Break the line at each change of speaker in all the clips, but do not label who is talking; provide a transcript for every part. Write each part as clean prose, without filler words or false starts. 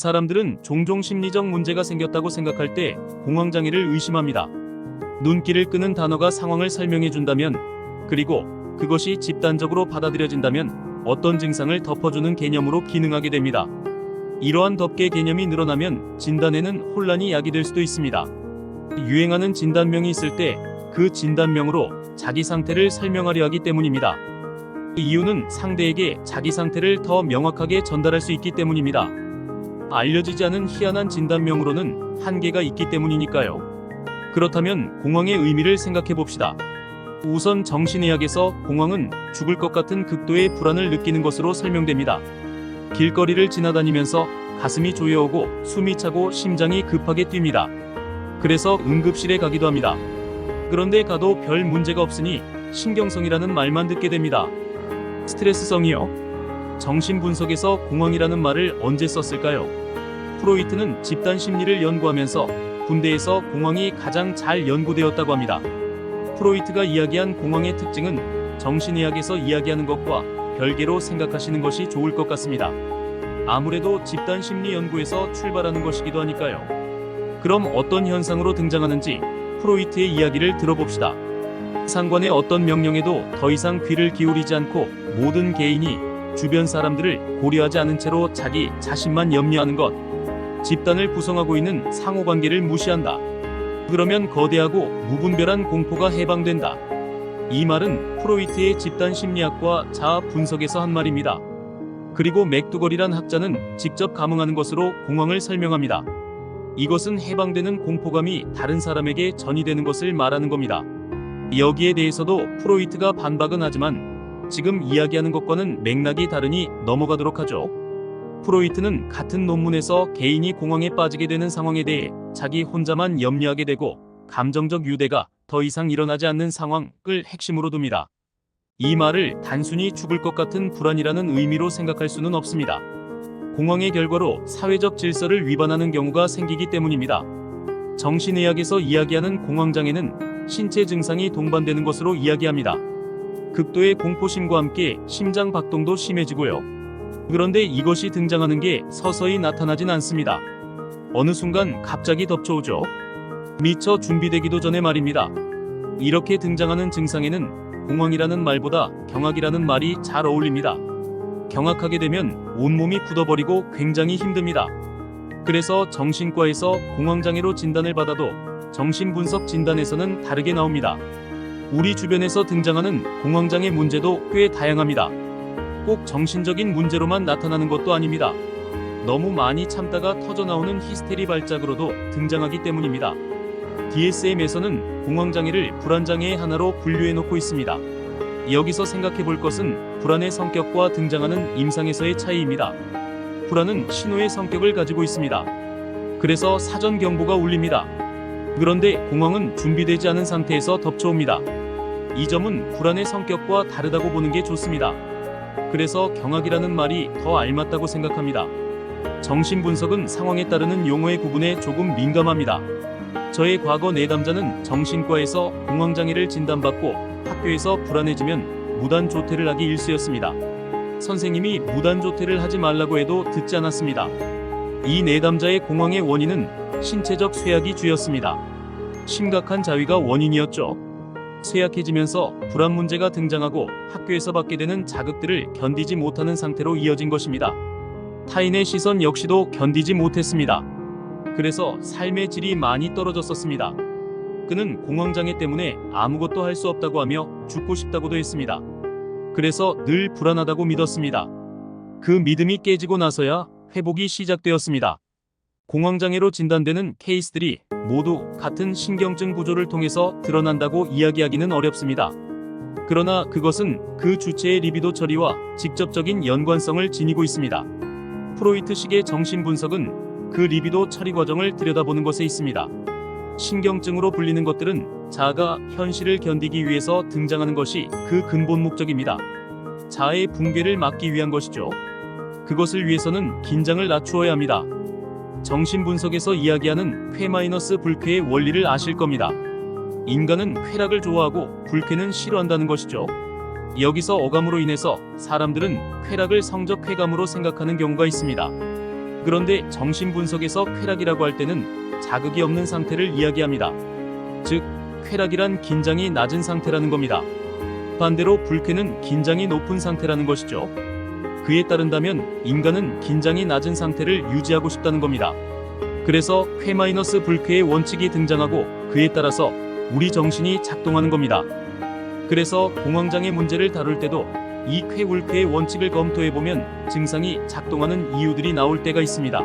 사람들은 종종 심리적 문제가 생겼다고 생각할 때 공황장애를 의심합니다. 눈길을 끄는 단어가 상황을 설명해준다면, 그리고 그것이 집단적으로 받아들여진다면 어떤 증상을 덮어주는 개념으로 기능하게 됩니다. 이러한 덮개 개념이 늘어나면 진단에는 혼란이 야기될 수도 있습니다. 유행하는 진단명이 있을 때 그 진단명으로 자기 상태를 설명하려 하기 때문입니다. 이유는 상대에게 자기 상태를 더 명확하게 전달할 수 있기 때문입니다. 알려지지 않은 희한한 진단명으로는 한계가 있기 때문이니까요. 그렇다면 공황의 의미를 생각해 봅시다. 우선 정신의학에서 공황은 죽을 것 같은 극도의 불안을 느끼는 것으로 설명됩니다. 길거리를 지나다니면서 가슴이 조여오고 숨이 차고 심장이 급하게 뜁니다. 그래서 응급실에 가기도 합니다. 그런데 가도 별 문제가 없으니 신경성이라는 말만 듣게 됩니다. 스트레스성이요? 정신분석에서 공황이라는 말을 언제 썼을까요? 프로이트는 집단 심리를 연구하면서 군대에서 공황이 가장 잘 연구되었다고 합니다. 프로이트가 이야기한 공황의 특징은 정신의학에서 이야기하는 것과 별개로 생각하시는 것이 좋을 것 같습니다. 아무래도 집단 심리 연구에서 출발하는 것이기도 하니까요. 그럼 어떤 현상으로 등장하는지 프로이트의 이야기를 들어봅시다. 상관의 어떤 명령에도 더 이상 귀를 기울이지 않고 모든 개인이 주변 사람들을 고려하지 않은 채로 자기 자신만 염려하는 것. 집단을 구성하고 있는 상호관계를 무시한다. 그러면 거대하고 무분별한 공포가 해방된다. 이 말은 프로이트의 집단 심리학과 자아 분석에서 한 말입니다. 그리고 맥두걸이란 학자는 직접 감응하는 것으로 공황을 설명합니다. 이것은 해방되는 공포감이 다른 사람에게 전이되는 것을 말하는 겁니다. 여기에 대해서도 프로이트가 반박은 하지만 지금 이야기하는 것과는 맥락이 다르니 넘어가도록 하죠. 프로이트는 같은 논문에서 개인이 공황에 빠지게 되는 상황에 대해 자기 혼자만 염려하게 되고 감정적 유대가 더 이상 일어나지 않는 상황을 핵심으로 둡니다. 이 말을 단순히 죽을 것 같은 불안이라는 의미로 생각할 수는 없습니다. 공황의 결과로 사회적 질서를 위반하는 경우가 생기기 때문입니다. 정신의학에서 이야기하는 공황장애는 신체 증상이 동반되는 것으로 이야기합니다. 극도의 공포심과 함께 심장 박동도 심해지고요. 그런데 이것이 등장하는 게 서서히 나타나진 않습니다. 어느 순간 갑자기 덮쳐오죠. 미처 준비되기도 전에 말입니다. 이렇게 등장하는 증상에는 공황이라는 말보다 경악이라는 말이 잘 어울립니다. 경악하게 되면 온몸이 굳어버리고 굉장히 힘듭니다. 그래서 정신과에서 공황장애로 진단을 받아도 정신분석 진단에서는 다르게 나옵니다. 우리 주변에서 등장하는 공황장애 문제도 꽤 다양합니다. 꼭 정신적인 문제로만 나타나는 것도 아닙니다. 너무 많이 참다가 터져나오는 히스테리 발작으로도 등장하기 때문입니다. DSM에서는 공황장애를 불안장애의 하나로 분류해놓고 있습니다. 여기서 생각해 볼 것은 불안의 성격과 등장하는 임상에서의 차이입니다. 불안은 신호의 성격을 가지고 있습니다. 그래서 사전 경보가 울립니다. 그런데 공황은 준비되지 않은 상태에서 덮쳐옵니다. 이 점은 불안의 성격과 다르다고 보는 게 좋습니다. 그래서 경악이라는 말이 더 알맞다고 생각합니다. 정신분석은 상황에 따르는 용어의 구분에 조금 민감합니다. 저의 과거 내담자는 정신과에서 공황장애를 진단받고 학교에서 불안해지면 무단조퇴를 하기 일쑤였습니다. 선생님이 무단조퇴를 하지 말라고 해도 듣지 않았습니다. 이 내담자의 공황의 원인은 신체적 쇠약이 주였습니다. 심각한 자위가 원인이었죠. 쇠약해지면서 불안 문제가 등장하고 학교에서 받게 되는 자극들을 견디지 못하는 상태로 이어진 것입니다. 타인의 시선 역시도 견디지 못했습니다. 그래서 삶의 질이 많이 떨어졌었습니다. 그는 공황장애 때문에 아무것도 할 수 없다고 하며 죽고 싶다고도 했습니다. 그래서 늘 불안하다고 믿었습니다. 그 믿음이 깨지고 나서야 회복이 시작되었습니다. 공황장애로 진단되는 케이스들이 모두 같은 신경증 구조를 통해서 드러난다고 이야기하기는 어렵습니다. 그러나 그것은 그 주체의 리비도 처리와 직접적인 연관성을 지니고 있습니다. 프로이트식의 정신분석은 그 리비도 처리 과정을 들여다보는 것에 있습니다. 신경증으로 불리는 것들은 자아가 현실을 견디기 위해서 등장하는 것이 그 근본 목적입니다. 자아의 붕괴를 막기 위한 것이죠. 그것을 위해서는 긴장을 낮추어야 합니다. 정신분석에서 이야기하는 쾌-불쾌의 원리를 아실 겁니다. 인간은 쾌락을 좋아하고 불쾌는 싫어한다는 것이죠. 여기서 어감으로 인해서 사람들은 쾌락을 성적 쾌감으로 생각하는 경우가 있습니다. 그런데 정신분석에서 쾌락이라고 할 때는 자극이 없는 상태를 이야기합니다. 즉, 쾌락이란 긴장이 낮은 상태라는 겁니다. 반대로 불쾌는 긴장이 높은 상태라는 것이죠. 그에 따른다면 인간은 긴장이 낮은 상태를 유지하고 싶다는 겁니다. 그래서 쾌-불쾌의 원칙이 등장하고 그에 따라서 우리 정신이 작동하는 겁니다. 그래서 공황장애 문제를 다룰 때도 이 쾌-불쾌의 원칙을 검토해보면 증상이 작동하는 이유들이 나올 때가 있습니다.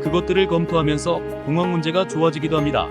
그것들을 검토하면서 공황 문제가 좋아지기도 합니다.